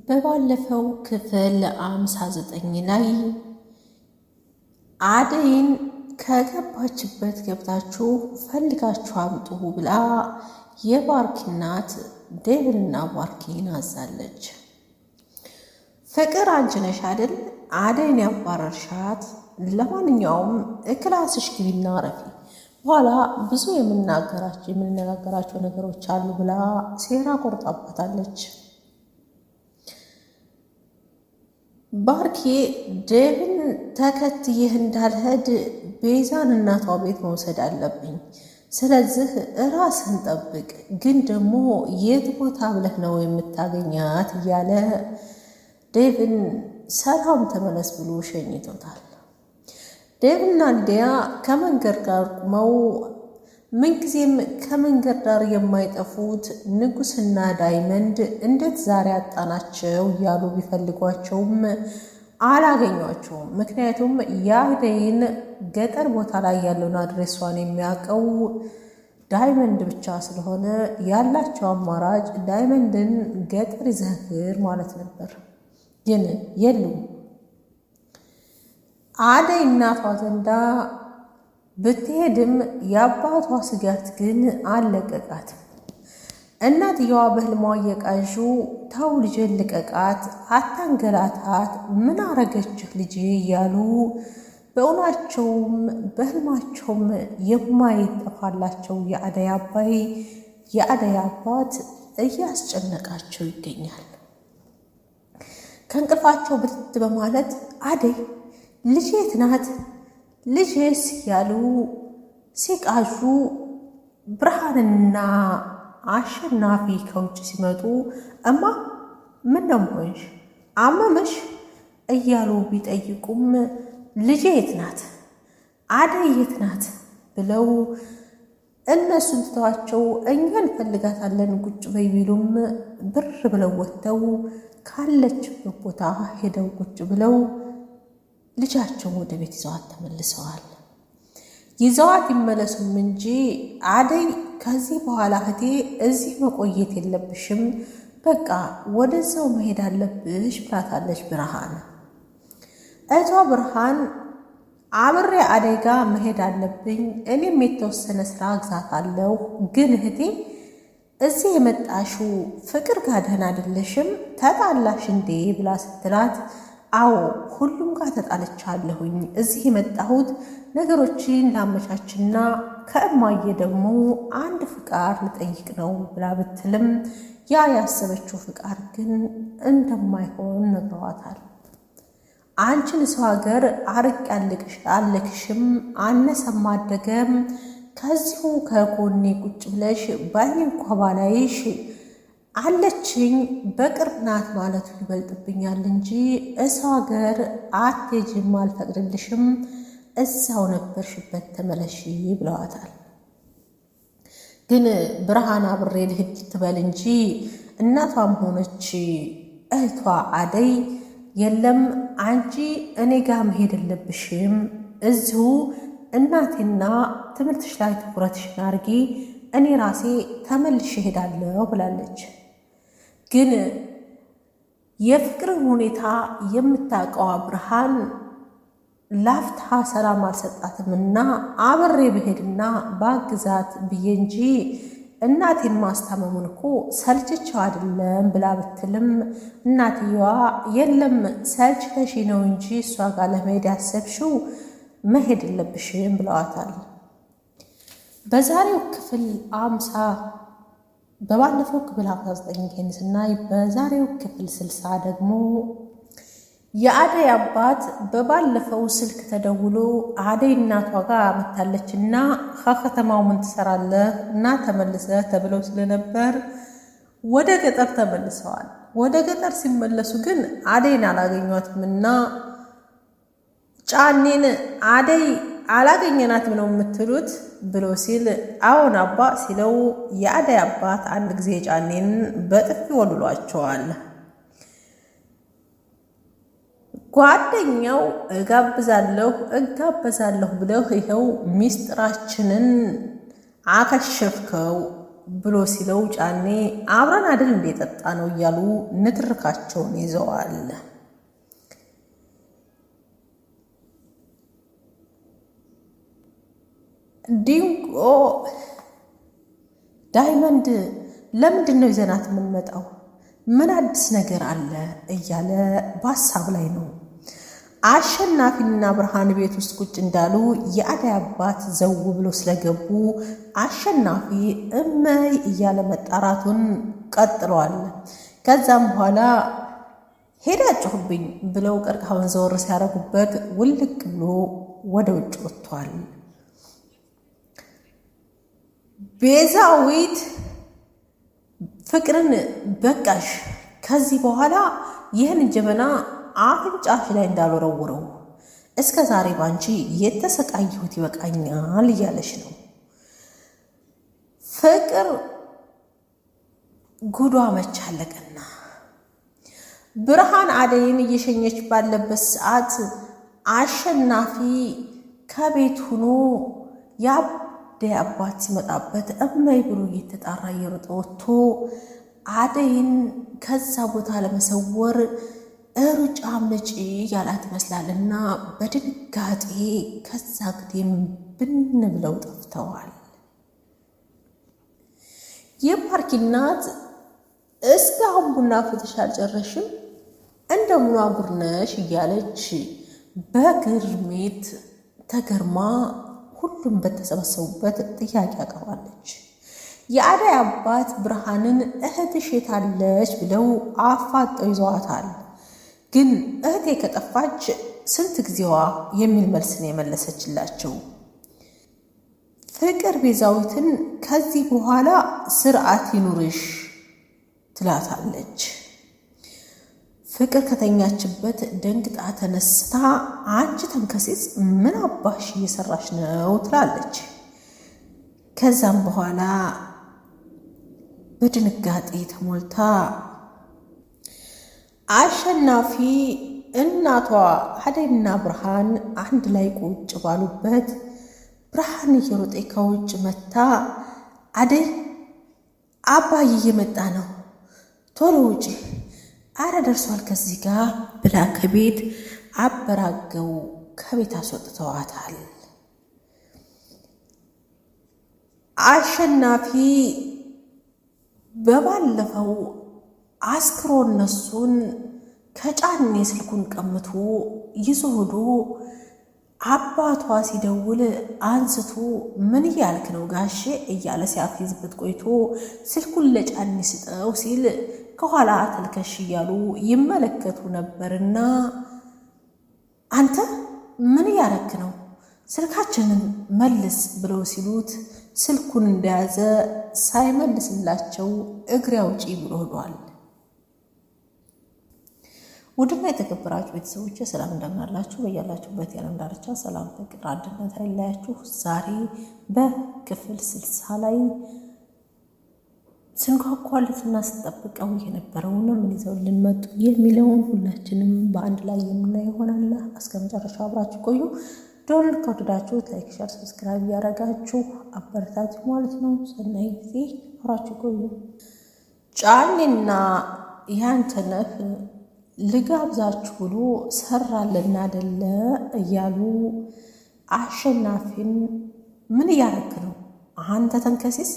በባለፈው ክፍል 59 ላይ አደይን ከገባችበት ገብታችሁ ፈልጋችሁ አምጡ ብላ የባርኪ እናት ዴቭንና ባርኪን አዛለች። ፍቅር አንቺ ነሽ አይደል አደይን ያባረርሻት? ለማንኛውም ክላስሽ ግቢና ረፊ፣ በኋላ ብዙ የምንነጋገራቸው ነገሮች አሉ ብላ ሴራ ቆርጣባታለች። ባርኪ ዴቭን ተከትዬህ እንዳልሄድ ቤዛን እናቷ ቤት መውሰድ አለብኝ፣ ስለዚህ ራስን ጠብቅ፣ ግን ደግሞ የት ቦታ ብለህ ነው የምታገኛት እያለ ዴቭን ሰላም ተመለስ ብሎ ሸኝቶታል። ዴቭና ሊዲያ ከመንገድ ጋር ቁመው ምንጊዜም ከመንገድ ዳር የማይጠፉት ንጉስና ዳይመንድ እንዴት ዛሬ አጣናቸው እያሉ ቢፈልጓቸውም አላገኟቸውም። ምክንያቱም የአደይን ገጠር ቦታ ላይ ያለውን አድሬሷን የሚያውቀው ዳይመንድ ብቻ ስለሆነ ያላቸው አማራጭ ዳይመንድን ገጠር ይዘህር ማለት ነበር። ግን የሉም። አደይ እናቷ ዘንዳ ብትሄድም የአባቷ ስጋት ግን አልለቀቃትም። እናትየዋ በህልሟ እየቃዡ ተው ልጄን ልቀቃት፣ አታንገላታት፣ ምን አረገችህ ልጄ እያሉ በእውናቸውም በህልማቸውም የማይጠፋላቸው የአደይ አባት እያስጨነቃቸው ይገኛል። ከእንቅልፋቸው ብድት በማለት አደይ ልጄ የት ናት ልጄስ ያሉ ሲቃዡ ብርሃንና አሸናፊ ከውጭ ሲመጡ እማ ምን ነው ሆንሽ አመመሽ እያሉ ቢጠይቁም ልጄ የት ናት አደይ የት ናት ብለው እነሱን ትተዋቸው እኛ እንፈልጋታለን ቁጭ በይ ቢሉም ብር ብለው ወጥተው ካለችበት ቦታ ሄደው ቁጭ ብለው ልጃቸውን ወደ ቤት ይዘዋት ተመልሰዋል። ይዘዋት ይመለሱም እንጂ አደይ ከዚህ በኋላ እህቴ እዚህ መቆየት የለብሽም፣ በቃ ወደዛው መሄድ አለብሽ ብላታለች ብርሃን። እህቷ ብርሃን አብሬ አደይ ጋር መሄድ አለብኝ፣ እኔም የተወሰነ ስራ እግዛታለሁ፣ ግን እህቴ እዚህ የመጣሽው ፍቅር ጋር ደህና አይደለሽም፣ ተጣላሽ እንዴ ብላ ስትላት አዎ ሁሉም ጋር ተጣልቻለሁኝ፣ እዚህ የመጣሁት ነገሮችን ላመቻችና ከእማዬ ደግሞ አንድ ፍቃድ ልጠይቅ ነው ብላ ብትልም ያ ያሰበችው ፍቃድ ግን እንደማይሆን ነግረዋታል። አንቺን ሰው ሀገር አርቅ ያለክሽም አነሰም አደገም ከዚሁ ከጎኔ ቁጭ ብለሽ ባይኔ እንኳ ባላይሽ አለችኝ በቅርብ ናት ማለቱ ይበልጥብኛል እንጂ እሰው ሀገር አትሄጂም፣ አልፈቅድልሽም፣ እዛው ነበርሽበት ተመለሺ ብለዋታል። ግን ብርሃን አብሬ ልሂድ ትበል እንጂ እናቷም ሆነች እህቷ አደይ የለም አንቺ እኔ ጋር መሄድ የለብሽም፣ እዚሁ እናቴና ትምህርትሽ ላይ ትኩረትሽን አድርጊ፣ እኔ ራሴ ተመልሼ እሄዳለሁ ብላለች። ግን የፍቅርን ሁኔታ የምታውቀዋ ብርሃን ላፍታ ሰላም አልሰጣትምና አብሬ ብሄድና ባግዛት ብዬ እንጂ እናቴን ማስታመሙን እኮ ሰልችቸው አይደለም ብላ ብትልም እናትየዋ የለም ሰልችተሽ ነው እንጂ እሷ ጋር ለመሄድ ያሰብሽው መሄድ የለብሽም ብለዋታል። በዛሬው ክፍል 50 በባለፈው ክፍል 59 ስናይ በዛሬው ክፍል 60 ደግሞ የአደይ አባት በባለፈው ስልክ ተደውሎ አደይ እናቷ ጋር መታለችና ከከተማው ምን ትሰራለህ እና ተመልሰህ ተብለው ስለነበር ወደ ገጠር ተመልሰዋል። ወደ ገጠር ሲመለሱ ግን አደይን አላገኟትምና ጫኔን አደይ አላገኘናትም ነው የምትሉት ብሎ ሲል አዎን አባ ሲለው የአደይ አባት አንድ ጊዜ ጫኔን በጥፊ ወልሏቸዋል። ጓደኛው እጋብዛለሁ ብለው ይኸው ሚስጥራችንን አከሸፍከው ብሎ ሲለው ጫኔ አብረን አይደል እንደ ጠጣ ነው እያሉ ንትርካቸውን ይዘዋል። ዲንጎ ዳይመንድ ለምንድን ነው ይዘናት የምንመጣው? ምን አዲስ ነገር አለ እያለ በሀሳብ ላይ ነው። አሸናፊና ብርሃን ቤት ውስጥ ቁጭ እንዳሉ የአደይ አባት ዘው ብሎ ስለገቡ አሸናፊ እመይ እያለ መጣራቱን ቀጥለዋል። ከዛም በኋላ ሄዳችሁብኝ ብለው ቀርቃውን ዘወር ሲያደርጉበት ውልቅ ብሎ ወደ ውጭ ወጥቷል። ቤዛዊት ፍቅርን በቃሽ፣ ከዚህ በኋላ ይህን ጀበና አፍንጫሽ ላይ እንዳልወረውረው እስከ ዛሬ ባንቺ የተሰቃየሁት ይበቃኛል እያለች ነው። ፍቅር ጉዷ መቻለቀና ብርሃን አደይን እየሸኘች ባለበት ሰዓት አሸናፊ ከቤት ሆኖ የአደይ አባት ሲመጣበት እመይ ብሎ እየተጣራ እየሮጠ ወጥቶ አደይን ከዛ ቦታ ለመሰወር ሩጫ ምጪ ያላት ይመስላልና በድንጋጤ ከዛ ግዴም ብን ብለው ጠፍተዋል። የፓርኪ እናት እስካሁን ቡና ፍትሽ አልጨረሽም እንደምኗ ጉርነሽ እያለች በግርሜት ተገርማ ሁሉም በተሰበሰቡበት ጥያቄ አቀርባለች። የአደይ አባት ብርሃንን እህትሽ የታለች ብለው አፋጠው ይዘዋታል። ግን እህቴ ከጠፋች ስንት ጊዜዋ የሚል መልስ ነው የመለሰችላቸው። ፍቅር ቤዛዊትን ከዚህ በኋላ ስርዓት ይኑርሽ ትላታለች። ፍቅር ከተኛችበት ደንግጣ ተነስታ አንቺ ተንከሲስ ምን አባሽ እየሰራሽ ነው ትላለች። ከዛም በኋላ በድንጋጤ ተሞልታ አሸናፊ እናቷ አደይና ብርሃን አንድ ላይ ቁጭ ባሉበት ብርሃን እየሮጠ ከውጭ መታ አደይ አባዬ እየመጣ ነው ቶሎ ውጪ፣ አረ ደርሷል ከዚህ ጋር ብላ ከቤት አበራገው ከቤት አስወጥተዋታል። አሸናፊ በባለፈው አስክሮ እነሱን ከጫኔ ስልኩን ቀምቶ ይዞ ሄዶ አባቷ ሲደውል አንስቶ ምን እያልክ ነው ጋሼ እያለ ሲያፌዝበት ቆይቶ ስልኩን ለጫኔ ስጠው ሲል ከኋላ ተልከሽ እያሉ ይመለከቱ ነበርና አንተ ምን እያረክ ነው ስልካችንን መልስ ብለው ሲሉት ስልኩን እንደያዘ ሳይመልስላቸው እግሬ አውጪ ብሎ ሄዷል። ውድና የተከበራችሁ ቤተሰቦች ሰላም እንደምናላችሁ በያላችሁበት የዓለም ዳርቻ ሰላም፣ ፍቅር፣ አንድነት አይለያችሁ። ዛሬ በክፍል 60 ላይ ስንጓጓለትና ስንጠብቀው የነበረውን ምን ይዘው ልንመጡ የሚለውን ሁላችንም በአንድ ላይ የምናየው ይሆናል። እስከ መጨረሻው አብራችሁ ቆዩ። ደወል ከወደዳችሁት ላይክ፣ ሼር፣ ሰብስክራይብ ያደረጋችሁ አበረታችሁ ማለት ነው። ሰናይ ጊዜ አብራችሁ ቆዩ። ጫኔና ያንተነህ ልጋብዛችሁ ብሎ ሰራልና አይደለ እያሉ አሸናፊን ምን እያረክ ነው አንተ ተንከሲስ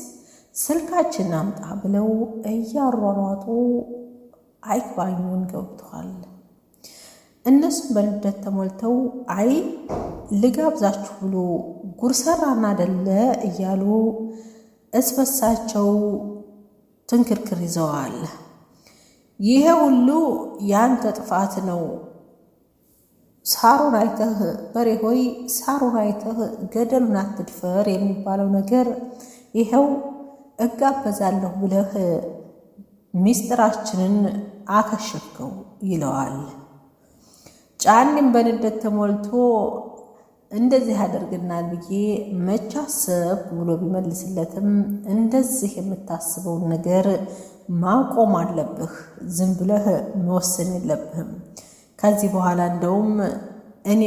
ስልካችን አምጣ ብለው እያሯሯጡ አይባኙን ገብተዋል። እነሱም በንደት ተሞልተው አይ ልጋብዛችሁ ብሎ ጉርሰራና አይደለ እያሉ እስበሳቸው ትንክርክር ይዘዋል። ይሄ ሁሉ ያንተ ጥፋት ነው። ሳሩን አይተህ በሬ ሆይ ሳሩን አይተህ ገደሉን አትድፈር የሚባለው ነገር ይሄው እጋበዛለሁ ብለህ ሚስጥራችንን አከሸፍከው ይለዋል። ጫኔም በንደት ተሞልቶ እንደዚህ ያደርግናል ብዬ መቻሰብ ብሎ ቢመልስለትም እንደዚህ የምታስበውን ነገር ማቆም አለብህ፣ ዝም ብለህ መወሰን የለብህም። ከዚህ በኋላ እንደውም እኔ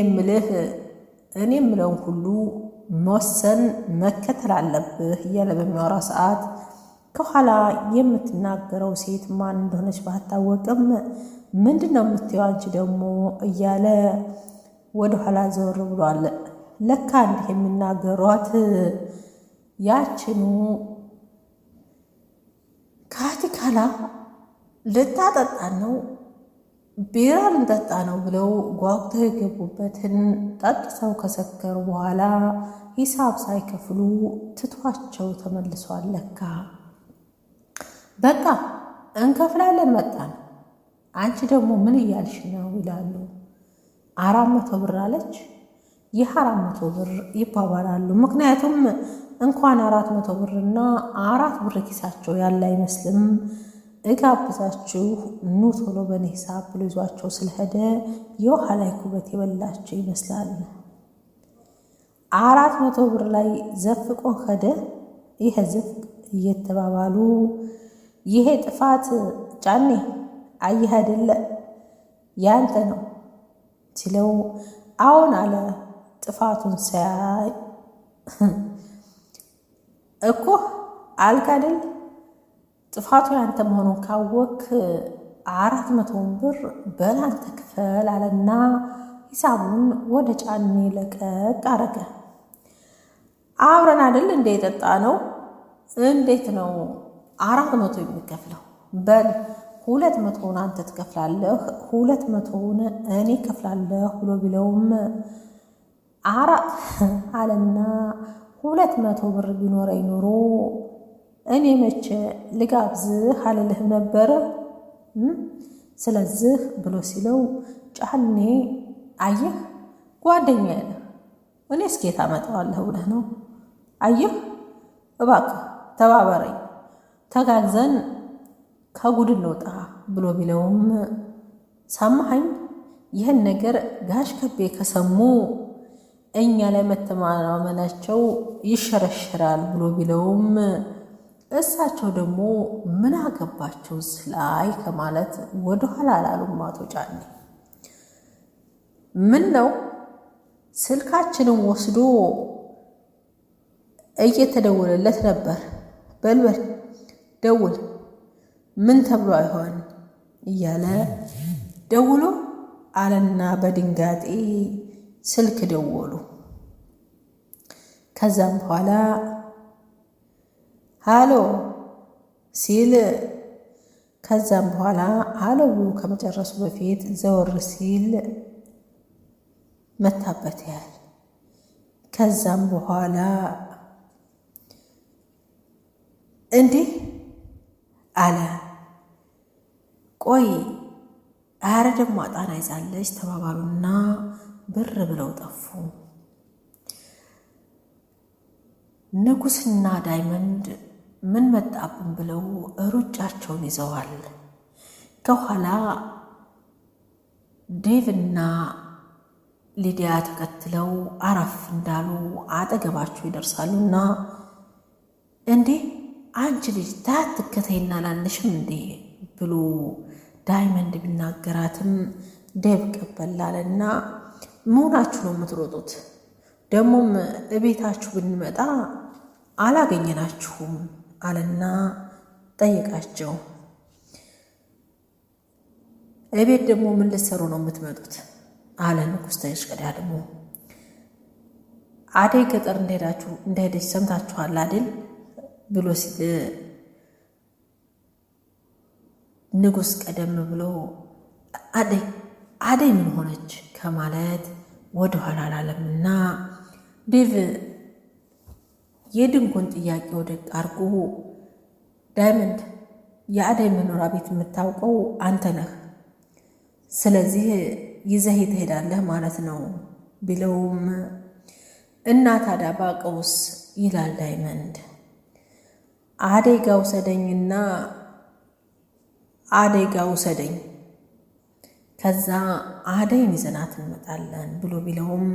የምለውን ሁሉ መወሰን መከተል አለብህ እያለ በሚያወራ ሰዓት ከኋላ የምትናገረው ሴት ማን እንደሆነች ባታወቅም ምንድን ነው የምትይው አንቺ ደግሞ እያለ ወደ ኋላ ዘወር ብሏል። ለካ እንዲህ የሚናገሯት ያችኑ ካቲካላ ልታጠጣ ነው ቢራ ልንጠጣ ነው ብለው ጓጉተው የገቡበትን ጠጥተው ከሰከሩ በኋላ ሂሳብ ሳይከፍሉ ትቷቸው ተመልሷል። ለካ በቃ እንከፍላለን መጣን፣ አንቺ ደግሞ ምን እያልሽ ነው ይላሉ። 400 ብር አለች። ይህ 400 ብር ይባባላሉ። ምክንያቱም እንኳን 400 ብርና 4 ብር ኪሳቸው ያለ አይመስልም። እጋብዛችሁ ኑ ቶሎ በኔ ሂሳብ ብሎ ይዟቸው ስለሄደ የውሃ ላይ ኩበት የበላቸው ይመስላል። 400 ብር ላይ ዘፍቆ ሄደ። ይሄ ዝፍቅ እየተባባሉ ይሄ ጥፋት ጫኔ አየህ አይደለ ያንተ ነው ሲለው አሁን አለ። ጥፋቱን ሳያይ እኮ አልክ አይደል ጥፋቱ ያንተ መሆኑን ካወክ 400 ብር በላንተ ክፈል አለና ሂሳቡን ወደ ጫኔ ለቀቅ አረገ። አብረን አይደል እንደ የጠጣ ነው እንዴት ነው 400 የሚከፍለው? በል 200ውን አንተ ትከፍላለህ፣ 200ውን እኔ ከፍላለሁ ብሎ ቢለውም አለና 200 ብር ቢኖረኝ ኖሮ እኔ መቼ ልጋብዝህ አልልህም ነበረ። ስለዚህ ብሎ ሲለው ጫኔ አየህ ጓደኛዬ ነህ፣ እኔ እስኬት አመጣዋለሁ ብለህ ነው? አየህ እባክህ ተባበረኝ፣ ተጋግዘን ከጉድ እንውጣ ብሎ ቢለውም ሰማኸኝ፣ ይህን ነገር ጋሽ ከቤ ከሰሙ እኛ ላይ መተማመናቸው ይሸረሸራል ብሎ ቢለውም እሳቸው ደግሞ ምን አገባቸው እዚህ ላይ ከማለት ወደኋላ አላሉም። አቶ ጫኔ ምን ነው ስልካችንን ወስዶ እየተደወለለት ነበር። በልበል ደውል፣ ምን ተብሎ አይሆን እያለ ደውሎ አለና በድንጋጤ ስልክ ደወሉ። ከዛም በኋላ ሃሎ ሲል ከዛም በኋላ ሃሎ ብሎ ከመጨረሱ በፊት ዘወር ሲል መታበት ያህል ከዛም በኋላ እንዲህ አለ። ቆይ አረ ደግሞ አጣና ይዛለች ተባባሉና ብር ብለው ጠፉ። ንጉስና ዳይመንድ ምን መጣብን ብለው ሩጫቸውን ይዘዋል። ከኋላ ዴቭና ሊዲያ ተከትለው አረፍ እንዳሉ አጠገባቸው ይደርሳሉና እንዴ አንቺ ልጅ ታትከተይና ላለሽም እንዴ ብሎ ዳይመንድ ቢናገራትም ዴቭ ቀበላለና መሆናችሁ ነው የምትሮጡት? ደግሞም እቤታችሁ ብንመጣ አላገኘናችሁም አለና ጠየቃቸው። እቤት ደግሞ ምን ልትሰሩ ነው የምትመጡት አለ ንጉሥ ተሽቀዳድሞ። አደይ ገጠር እንደሄደች ሰምታችኋል አይደል ብሎ ሲል ንጉሥ ቀደም ብሎ አደይ ምን ሆነች ከማለት ወደ ኋላ አላለምና ዴቭ የድንኩን ጥያቄ ወደ አርጎ ዳይመንድ የአደይ መኖሪያ ቤት የምታውቀው አንተ ነህ፣ ስለዚህ ይዘህ ትሄዳለህ ማለት ነው ቢለውም እና ታዲያ ባቀውስ ይላል ዳይመንድ። አደይ ጋ ውሰደኝና አደይ ጋ ውሰደኝ ከዛ አደይን ይዘናት እንመጣለን ብሎ ቢለውም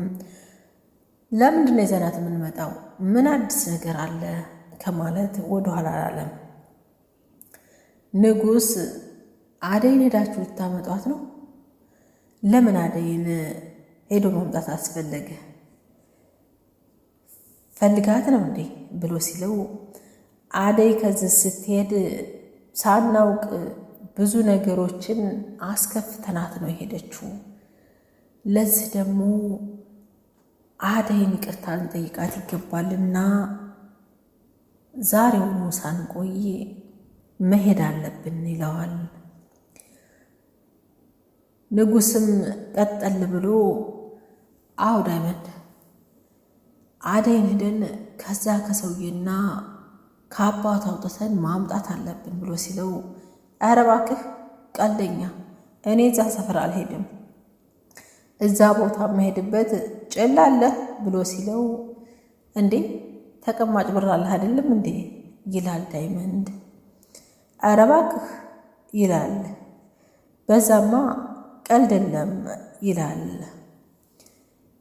ለምንድን ነው ይዘናት የምንመጣው? ምን አዲስ ነገር አለ ከማለት ወደ ኋላ አላለም። ንጉሥ አደይን ሄዳችሁ ልታመጧት ነው? ለምን አደይን ሄዶ ማምጣት አስፈለገ? ፈልጋት ነው እንዴ ብሎ ሲለው አደይ ከዚህ ስትሄድ ሳናውቅ ብዙ ነገሮችን አስከፍተናት ነው የሄደችው። ለዚህ ደግሞ አደይን ይቅርታ ልንጠይቃት ይገባልና ዛሬውኑ ሳንቆይ መሄድ አለብን ይለዋል። ንጉስም ቀጠል ብሎ አዎ ዳይመንድ አደይን ሄደን ከዛ ከሰውዬና ከአባቱ አውጥተን ማምጣት አለብን ብሎ ሲለው ኧረ እባክህ ቀልደኛ፣ እኔ እዛ ሰፈር አልሄድም፣ እዛ ቦታ የምሄድበት ጭላለህ ብሎ ሲለው እንዴ ተቀማጭ ብር አለህ አይደለም እንዴ ይላል ዳይመንድ። ኧረ እባክህ ይላል። በዛማ ቀልድ የለም ይላል።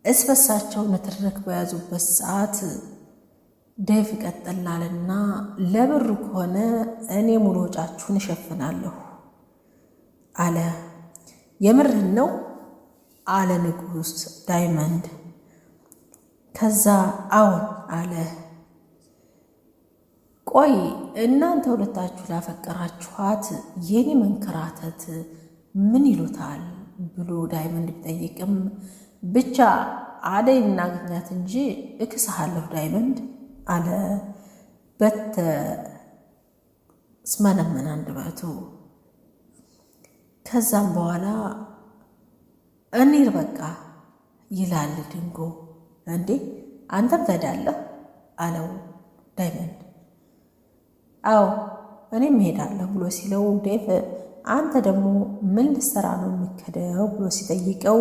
እስበሳቸው ንትርክ በያዙበት ሰዓት ዴቭ ቀጠላልና ለብሩ ከሆነ እኔ ሙሉ ወጫችሁን እሸፍናለሁ አለ። የምርህን ነው አለ ንጉስ ዳይመንድ። ከዛ አዎን አለ። ቆይ እናንተ ሁለታችሁ ላፈቀራችኋት የኔ መንከራተት ምን ይሉታል ብሎ ዳይመንድ ቢጠይቅም ብቻ አደይ እናገኛት እንጂ እክስሃለሁ ዳይመንድ አለ በተስመነመነ አንደበቱ። ከዛም በኋላ እኔር በቃ ይላል ድንጎ። እንዴ አንተም ትሄዳለህ አለው ዳይመንድ። አዎ እኔም እሄዳለሁ ብሎ ሲለው ዴቭ አንተ ደግሞ ምን ልትሰራ ነው የሚከደው ብሎ ሲጠይቀው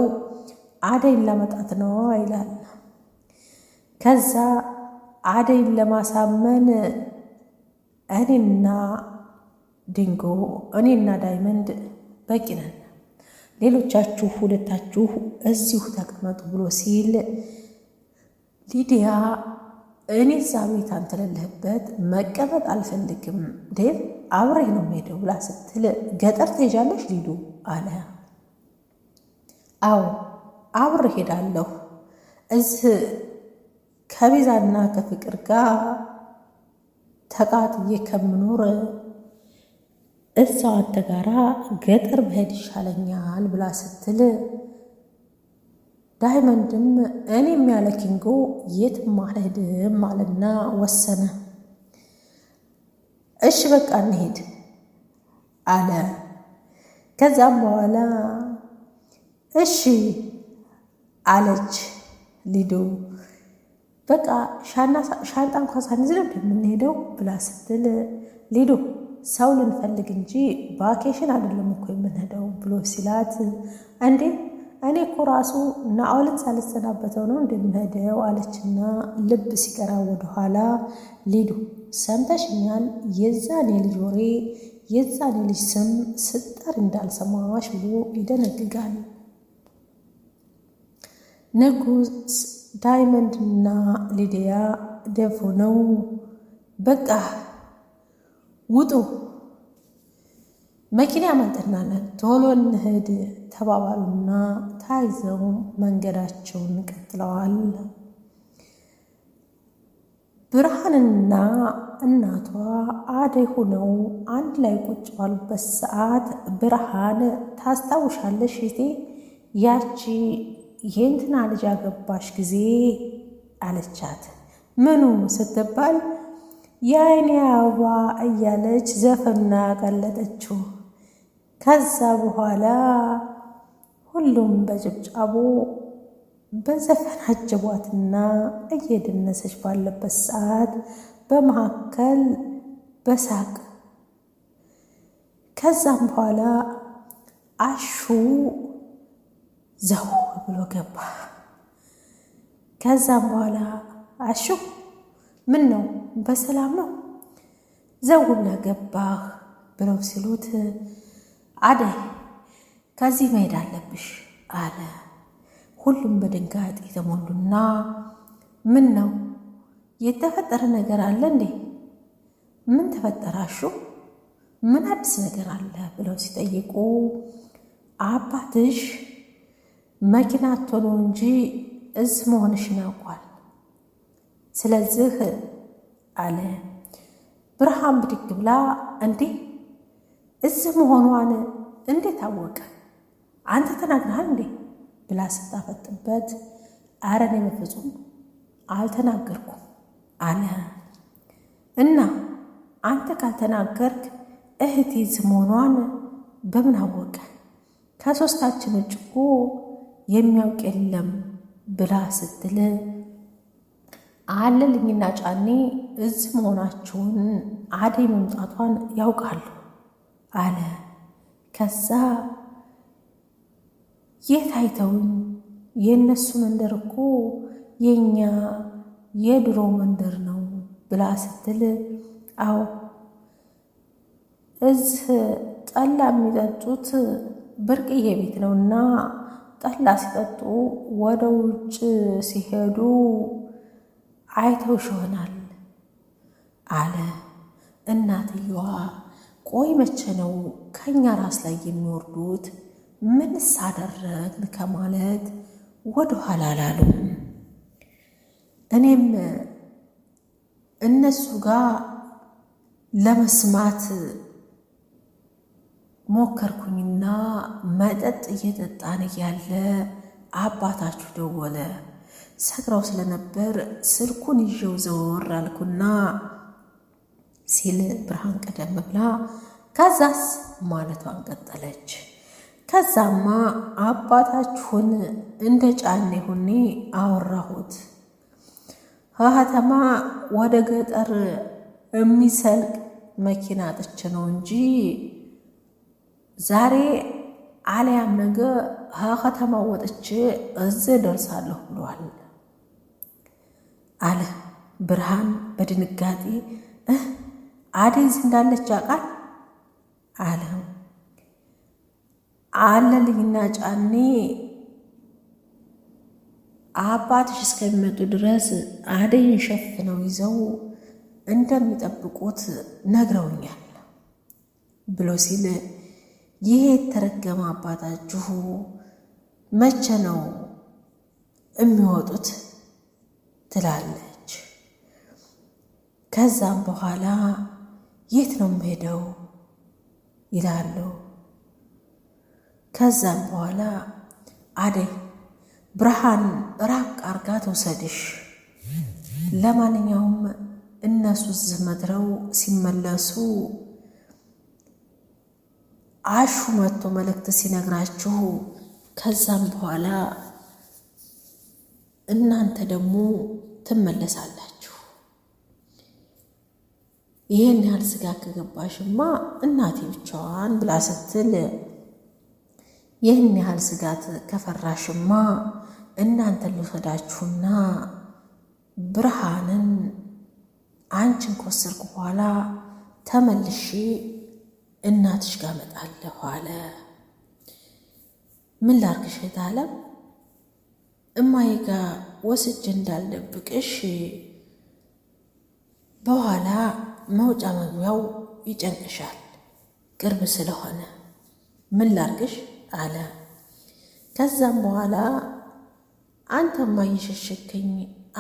አደይን ለመጣት ነው ይላል። ከዛ አደይን ለማሳመን እኔና ድንጎ እኔና ዳይመንድ በቂ ነን፣ ሌሎቻችሁ ሁለታችሁ እዚሁ ተቀመጡ ብሎ ሲል ሊዲያ እኔ እዛ ቤት አንተ ለለህበት መቀመጥ አልፈልግም ዴቭ አብሬህ ነው የምሄደው ብላ ስትል ገጠር ትሄጃለሽ ሊዱ አለ። አዎ አብሬ ሄዳለሁ፣ እዚህ ከቤዛና ከፍቅር ጋር ተቃጥዬ ከምኖር እዛው አንተ ጋራ ገጠር ብሄድ ይሻለኛል ብላ ስትል ዳይመንድም እኔም ያለ ኪንጎ የትም አልሄድም አለና ወሰነ። እሺ በቃ እንሄድ አለ። ከዛም በኋላ እሺ አለች ሊዱ። በቃ ሻንጣ እንኳን ሳንይዝ ነው የምንሄደው ብላ ስትል ሊዱ ሰው ልንፈልግ እንጂ ቫኬሽን አይደለም እኮ የምንሄደው ብሎ ሲላት እንዴ እኔ እኮ ራሱ ናኦልን ሳልሰናበተው ነው እንደምሄደው አለችና ልብ ሲቀራ ወደኋላ ሊዱ ሰምተሽኛል፣ የዛን የልጅ ወሬ የዛን የልጅ ስም ስጠር እንዳልሰማሽ ብሎ ይደነግጋል። ንጉስ ዳይመንድና ሊዲያ ደፎ ነው በቃ ውጡ፣ መኪና ያመልጠናል፣ ቶሎ እንሂድ ተባባሉና ታይዘው መንገዳቸውን ቀጥለዋል። ብርሃንና እናቷ አደይ ሆነው አንድ ላይ ቁጭ ባሉበት ሰዓት ብርሃን ታስታውሻለሽ እቴ ያቺ የእንትና ልጅ ያገባሽ ጊዜ አለቻት። ምኑ ስትባል የአይኔ አበባ እያለች ዘፈና ያቀለጠችው። ከዛ በኋላ ሁሉም በጭብጫቦ በዘፈን አጀቧትና እየደነሰች ባለበት ሰዓት በመካከል በሳቅ ከዛም በኋላ አሹ ዘው ብሎ ገባ። ከዛም በኋላ አሹ ምን ነው በሰላም ነው ዘው ብለህ ገባህ ብለው ሲሉት አደይ ከዚህ መሄድ አለብሽ አለ። ሁሉም በድንጋጤ የተሞሉና ምን ነው የተፈጠረ ነገር አለ እንዴ? ምን ተፈጠራሹ? ምን አዲስ ነገር አለ ብለው ሲጠይቁ አባትሽ መኪና ቶሎ እንጂ እዚህ መሆንሽን ያውቋል። ስለዚህ አለ። ብርሃን ብድግ ብላ እንዴ እዚህ መሆኗን እንዴት አወቀ? አንተ ተናግረሃል እንዴ ብላ ስታፈጥበት ኧረ እኔ በፍጹም አልተናገርኩም አለ። እና አንተ ካልተናገርክ እህቴ እዚህ መሆኗን በምን አወቀ? ከሶስታችን ውጭ እኮ የሚያውቅ የለም ብላ ስትል አለልኝና ጫኔ እዚህ መሆናቸውን አደይ መምጣቷን ያውቃሉ አለ። ከዛ የት አይተውኝ? የእነሱ መንደር እኮ የኛ የድሮ መንደር ነው ብላ ስትል አዎ እዚህ ጠላ የሚጠጡት ብርቅዬ ቤት ነውና ጠላ ሲጠጡ ወደ ውጭ ሲሄዱ አይተውሽ ይሆናል አለ። እናትየዋ ቆይ መቼ ነው ከኛ ራስ ላይ የሚወርዱት? ምንስ አደረግን ከማለት ወደ ኋላ አላሉም። እኔም እነሱ ጋር ለመስማት ሞከርኩኝና መጠጥ እየጠጣን እያለ አባታችሁ ደወለ። ሰክረው ስለነበር ስልኩን ይዤው ዘወር አልኩና ሲል ብርሃን ቀደም ብላ ከዛስ ማለቷን ቀጠለች። ከዛማ አባታችሁን እንደ ጫኔ ሁኔ አወራሁት። ከከተማ ወደ ገጠር የሚሰልቅ መኪና አጥቼ ነው እንጂ ዛሬ አልያም ነገ ከከተማ ወጥቼ እዚህ ደርሳለሁ ብሏል አለ። ብርሃን በድንጋጤ አደይ እዚህ እንዳለች ያውቃል አለ። አለልኝና ጫኔ አባትሽ እስከሚመጡ ድረስ አደይን ሸፍነው ይዘው እንደሚጠብቁት ነግረውኛል ብሎ ሲል ይሄ የተረገመ አባታችሁ መቼ ነው የሚወጡት ትላለች። ከዛም በኋላ የት ነው የምሄደው ይላሉ። ከዛም በኋላ አደይ ብርሃን ራቅ አርጋ ተውሰድሽ፣ ለማንኛውም እነሱ እዚህ መድረው ሲመለሱ አሹ መጥቶ መልእክት ሲነግራችሁ ከዛም በኋላ እናንተ ደግሞ ትመለሳላችሁ። ይህን ያህል ስጋት ከገባሽማ እናቴ ብቻዋን ብላ ስትል ይህን ያህል ስጋት ከፈራሽማ እናንተ ልውሰዳችሁና ብርሃንን አንቺን ከወሰድኩ በኋላ ተመልሼ እናትሽ ጋር እመጣለሁ አለ። ምን ላርግሽ እህታለም እማዬ ጋር ወስጄ እንዳልደብቅሽ በኋላ መውጫ መግቢያው ይጨንቅሻል ቅርብ ስለሆነ ምን ላርግሽ አለ። ከዛም በኋላ አንተማ እየሸሸከኝ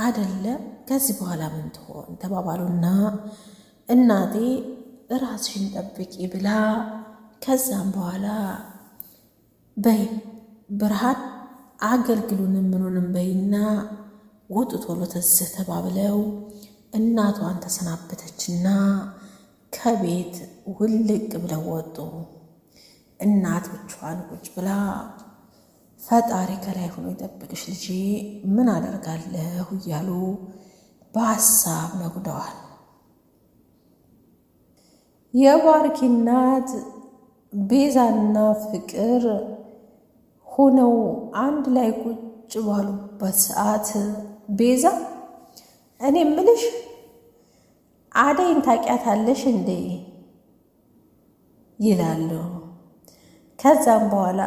አደለ ከዚህ በኋላ ምን ትሆን ተባባሉና እናቴ ራስሽን ጠብቂ ብላ ከዛም በኋላ በይ ብርሃን አገልግሉንም ምኑንም በይና ውጡ ቶሎ ተዝህ ተባብለው እናቷን ተሰናበተችና ከቤት ውልቅ ብለው ወጡ። እናት ብቻዋን ቁጭ ብላ ፈጣሪ ከላይ ሆኖ ይጠብቅሽ ልጄ ምን አደርጋለሁ እያሉ በሀሳብ ነጉደዋል። የባርኪ እናት ቤዛና ፍቅር ሆነው አንድ ላይ ቁጭ ባሉበት ሰዓት ቤዛ እኔ ምልሽ አደይን ታውቂያታለሽ እንዴ ይላሉ። ከዛም በኋላ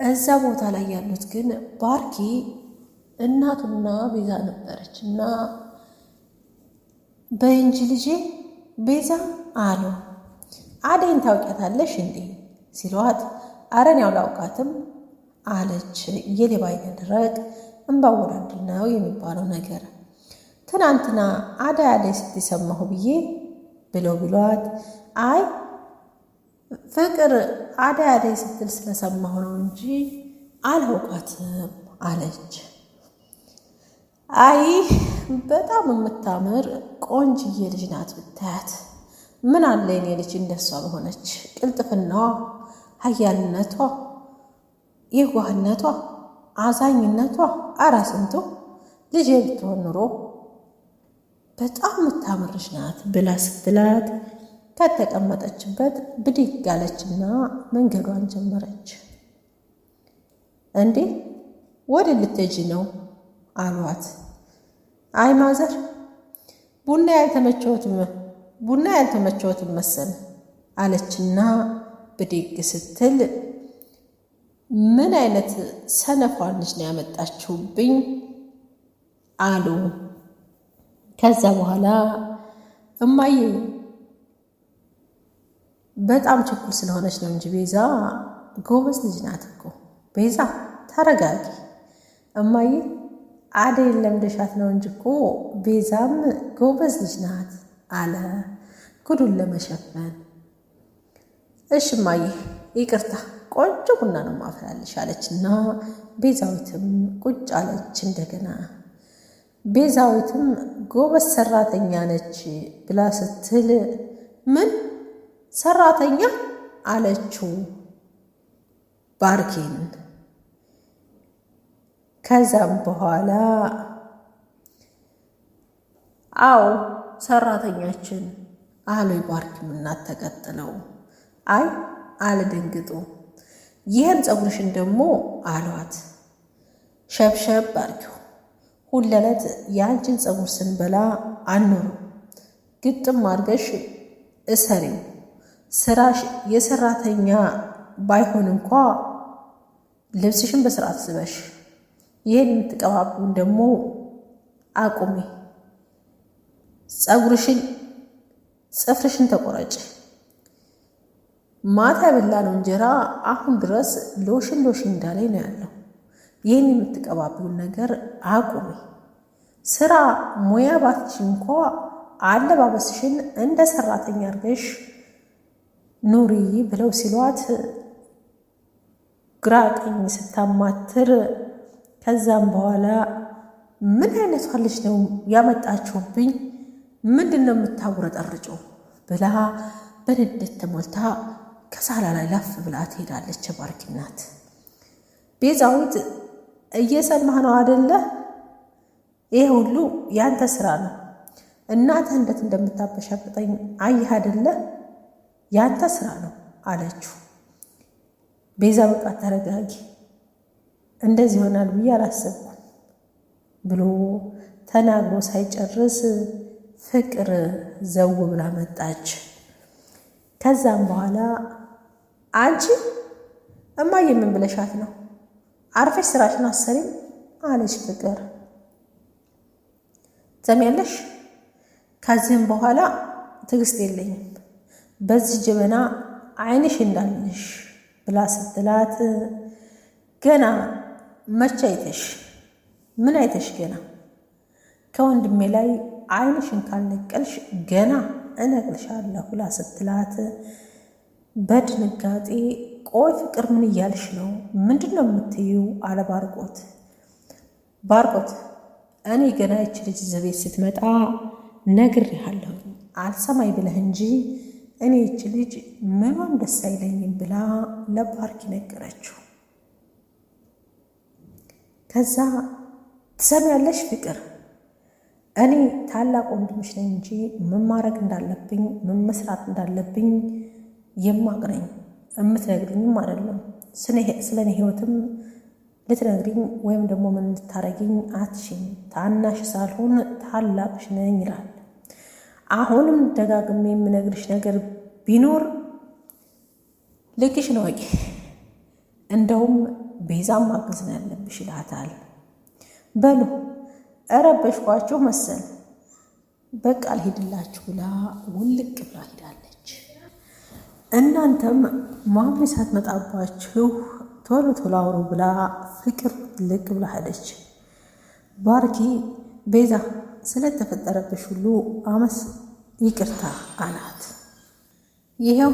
እዛ ቦታ ላይ ያሉት ግን ባርኪ እናቱና ቤዛ ነበረች እና በእንጂ ልጄ ቤዛ አሉ አደይን ታውቂያታለሽ እንዴ ሲሏት አረን ያው ላውቃትም አለች። የሌባ አይነ ደረቅ እንባ ወላድል ነው የሚባለው ነገር። ትናንትና አደይ ስትሰማሁ ብዬ ብለው ቢሏት አይ ፍቅር አደይ ስትል ስለሰማሁ ነው እንጂ አላውቃትም አለች። አይ በጣም የምታምር ቆንጅዬ ልጅ ናት ብታያት። ምን አለ የኔ ልጅ እንደሷ በሆነች። ቅልጥፍናዋ፣ ኃያልነቷ፣ የዋህነቷ፣ አዛኝነቷ አራ ስንቱ ልጅ ብትሆን ኑሮ በጣም የምታምር ልጅ ናት ብላ ስትላት ከተቀመጠችበት ብድግ አለችና መንገዷን ጀመረች። እንዴ ወደ ልትሄጂ ነው አሏት። አይ ማዘር ቡና ያልተመቸዎትም መሰል አለችና ብድግ ስትል ምን አይነት ሰነፏን ልጅ ነው ያመጣችሁብኝ አሉ። ከዛ በኋላ እማዬ በጣም ችኩል ስለሆነች ነው እንጂ ቤዛ ጎበዝ ልጅ ናት እኮ። ቤዛ ተረጋጊ እማዬ፣ አደይን ለምደሻት ነው እንጂ እኮ ቤዛም ጎበዝ ልጅ ናት አለ ጉዱን ለመሸፈን። እሽ እማዬ ይቅርታ፣ ቆንጆ ቡና ነው ማፈላልሽ አለችና ቤዛዊትም ቁጭ አለች። እንደገና ቤዛዊትም ጎበዝ ሰራተኛ ነች ብላ ስትል ምን ሰራተኛ አለችው ባርኪን። ከዛም በኋላ አዎ ሰራተኛችን አሉ ባርኪም እናት ተቀጥለው። አይ አልደንግጡ፣ ይህን ፀጉርሽን ደግሞ አሏት ሸብሸብ አርጊው፣ ሁለለት የአንቺን ፀጉር ስንበላ አንኖርም፣ ግጥም አድርገሽ እሰሪው፣ ስራሽ የሰራተኛ ባይሆን እንኳ ልብስሽን በስርዓት ስበሽ፣ ይህን የምትቀባቡን ደግሞ አቁሚ፣ ጽፍርሽን ተቆረጭ፣ ማታ የበላነው እንጀራ አሁን ድረስ ሎሽን እንዳላይ ነው ያለው፣ ይህን የምትቀባቢውን ነገር አቁሚ፣ ስራ ሙያ ባትሽ እንኳ አለባበስሽን እንደ ሰራተኛ አድርገሽ ኑሪ ብለው ሲሏት ግራ ቀኝ ስታማትር፣ ከዛም በኋላ ምን አይነቷ ልጅ ነው ያመጣችሁብኝ? ምንድን ነው የምታጉረጠርጨው? ብላ በንዴት ተሞልታ ከሳላ ላይ ላፍ ብላ ትሄዳለች። ባርኪ ናት። ቤዛዊት እየሰማህ ነው አደለ? ይሄ ሁሉ ያንተ ስራ ነው። እናትህ እንዴት እንደምታበሻቅጠኝ አየህ አደለ? ያንተ ስራ ነው አለችው። ቤዛ በቃ ተረጋጊ፣ እንደዚህ ይሆናል ብዬ አላሰብኩም ብሎ ተናግሮ ሳይጨርስ ፍቅር ዘው ብላ መጣች። ከዛም በኋላ አንቺ እማዬ ምን ብለሻት ነው? አርፈሽ ስራሽን አሰሪም አለች ፍቅር። ትሰሚያለሽ፣ ከዚህም በኋላ ትዕግስት የለኝም፣ በዚህ ጀበና አይንሽ እንዳለሽ ብላ ስትላት፣ ገና መቼ አይተሽ? ምን አይተሽ? ገና ከወንድሜ ላይ አይንሽን ካልነቀልሽ ገና እነቅልሻለሁ ብላ ስትላት፣ በድንጋጤ ቆይ ፍቅር ምን እያልሽ ነው? ምንድን ነው የምትይው? አለ ባርቆት። ባርቆት እኔ ገና ይች ልጅ ዘቤት ስትመጣ ነግሬሃለሁ አልሰማይ ብለህ እንጂ እኔ ይች ልጅ ምኗም ደስ አይለኝም ብላ ለባርኪ ነገረችው። ከዛ ትሰሚያለሽ ፍቅር፣ እኔ ታላቅ ወንድምሽ ነኝ እንጂ ምን ማድረግ እንዳለብኝ ምን መስራት እንዳለብኝ የማውቅ ነኝ። የምትነግሪኝም አይደለም ስለ እኔ ህይወትም ልትነግሪኝ ወይም ደግሞ ምን ልታረጊኝ አትሽኝ። ታናሽ ሳልሆን ታላቅሽ ነኝ ይላል። አሁንም ደጋግሜ የምነግርሽ ነገር ቢኖር ልክሽ ነው ወቂ፣ እንደውም ቤዛም ማገዝ ነው ያለብሽ ይላታል። በሉ እረበሽኳችሁ መሰል በቃ አልሄድላችሁ ብላ ውልቅ ብላ ሄዳለች። እናንተም ማሚ ሳትመጣባችሁ ቶሎ ቶሎ አውሩ ብላ ፍቅር ልቅ ብላ ሄደች። ባርኪ ቤዛ ስለተፈጠረብሽ ሁሉ ይቅርታ አላት። ይኸው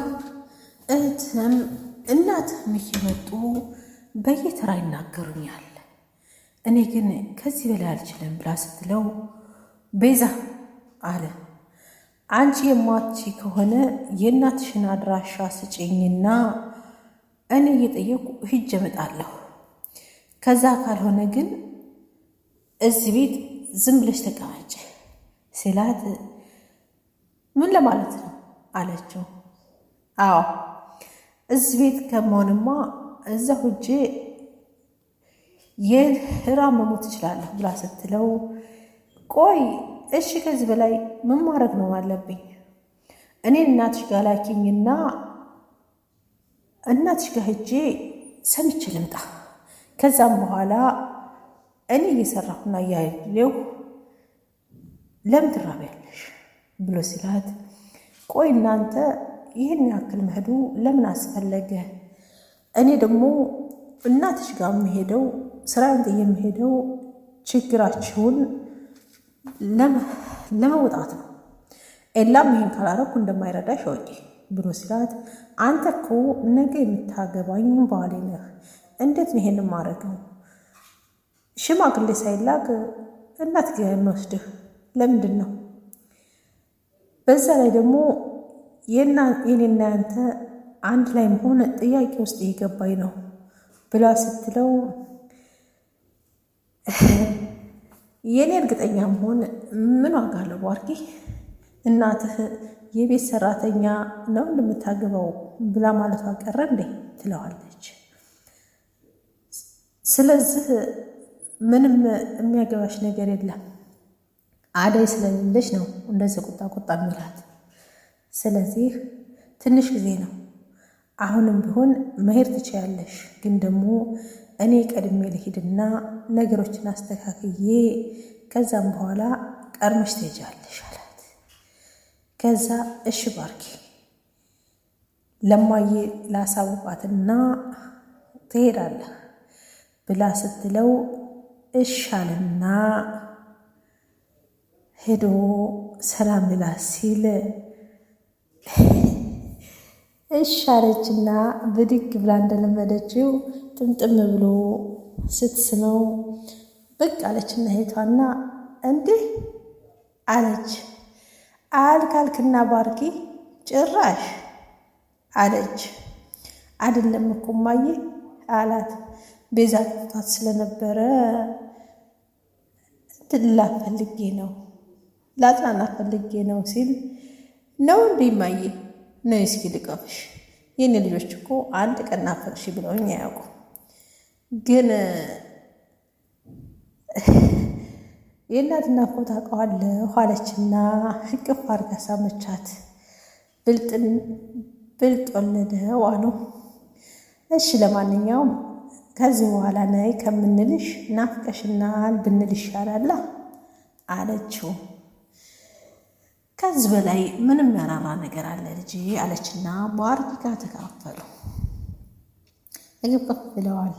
እህትም እናትም እየመጡ በየተራ ይናገሩኛል፣ እኔ ግን ከዚህ በላይ አልችልም ብላ ስትለው ቤዛ አለ አንቺ የማትቺ ከሆነ የእናትሽን አድራሻ ስጭኝና እኔ እየጠየቁ ሂጅ እመጣለሁ። ከዛ ካልሆነ ግን እዚህ ቤት ዝም ብለሽ ተቀመጭ ሲላት ምን ለማለት ነው አለችው። አዎ እዚህ ቤት ከመሆንማ እዛ ሂጄ የራመሙ ትችላለሁ ብላ ስትለው ቆይ እሺ ከዚህ በላይ ምን ማድረግ ነው አለብኝ? እኔ እናትሽ ጋር ላኪኝና እናትሽ ጋር ሂጄ ሰምቼ ልምጣ። ከዛም በኋላ እኔ እየሰራሁና እያየሁ ለምን ትራቢያለሽ ብሎ ሲላት ቆይ እናንተ ይህን ያክል መሄዱ ለምን አስፈለገ? እኔ ደግሞ እናትሽ ጋር የምሄደው ስራዬን ጥዬ የምሄደው ችግራችሁን ለመውጣት ነው። ኤላም ይህን ካላረኩ እንደማይረዳሽ ወቂ ብሎ ሲላት አንተ እኮ ነገ የምታገባኝ ባሌ ነህ፣ እንዴት ነው ይሄን ማረገው? ሽማግሌ ሳይላክ እናት ጋር የሚወስድህ ለምንድን ነው? በዛ ላይ ደግሞ የኔና ያንተ አንድ ላይ መሆን ጥያቄ ውስጥ እየገባኝ ነው ብላ ስትለው የኔ እርግጠኛ መሆን ምን ዋጋ አለው ባርኪ? እናትህ የቤት ሰራተኛ ነው እንደምታገባው ብላ ማለቷ ቀረ እንዴ ትለዋለች። ስለዚህ ምንም የሚያገባሽ ነገር የለም፣ አደይ ስለሌለች ነው እንደዚህ ቁጣ የሚላት። ስለዚህ ትንሽ ጊዜ ነው፣ አሁንም ቢሆን መሄድ ትችያለሽ፣ ግን ደግሞ እኔ ቀድሜ ልሂድና ነገሮችን አስተካክዬ ከዛም በኋላ ቀድመሽ ትሄጃለሽ አላት። ከዛ እሺ ባርኪ ለማዬ ላሳውቃትና ትሄዳለህ ብላ ስትለው እሻልና ሄዶ ሰላም ሊላ ሲል እሻለችና ብድግ ብላ እንደለመደችው ጥምጥም ብሎ ስትስመው ብቅ አለችና ሄቷና እንዲህ አለች። አልካልክና ባርኪ ጭራሽ አለች። አይደለም እኮ እማዬ አላት። ቤዛ ጥቷት ስለነበረ ትላ ፈልጌ ነው ላጥናና ፈልጌ ነው ሲል ነው እንዴ እማዬ ነው እስኪ ልቀፍሽ፣ የኔ ልጆች እኮ አንድ ቀን ናፈቅሽ ብለውኝ አያውቁ። ግን የእናትና ፎታ አውቀዋለሁ አለችና እቅፍ አድርጋ ሳመቻት። ብልጥ ወለደው አሉ። እሺ ለማንኛውም ከዚህ በኋላ ነይ ከምንልሽ ናፍቀሽናል ብንል ይሻላል አለችው። ከዚህ በላይ ምንም ያራራ ነገር አለ ልጅ አለችና ባርኪ ጋር ተካፈሉ። ምግብ ከፍ ብለዋል።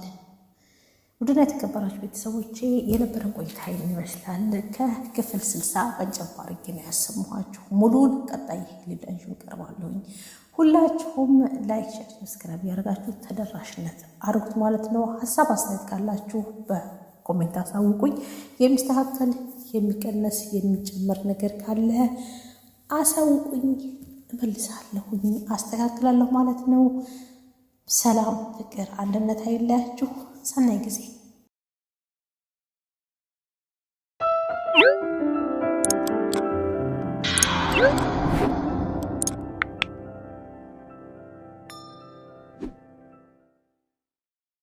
ውድና የተከበራችሁ ቤተሰቦቼ የነበረን ቆይታ ይመስላል። ከክፍል 60 ቀንጨብ አድርጌ ነው ያሰማኋችሁ። ሙሉን ቀጣይ ሊዳንሹ ቀርባለሁኝ። ሁላችሁም ላይክ፣ ሼር፣ ሰብስክራይብ ያደርጋችሁ ተደራሽነት አድርጉት ማለት ነው። ሀሳብ አስተያየት ካላችሁ በኮሜንት አሳውቁኝ። የሚስተካከል የሚቀነስ የሚጨመር ነገር ካለ አሳውቁኝ፣ እመልሳለሁኝ፣ አስተካክላለሁ ማለት ነው። ሰላም፣ ፍቅር፣ አንድነት አይለያችሁ። ሰናይ ጊዜ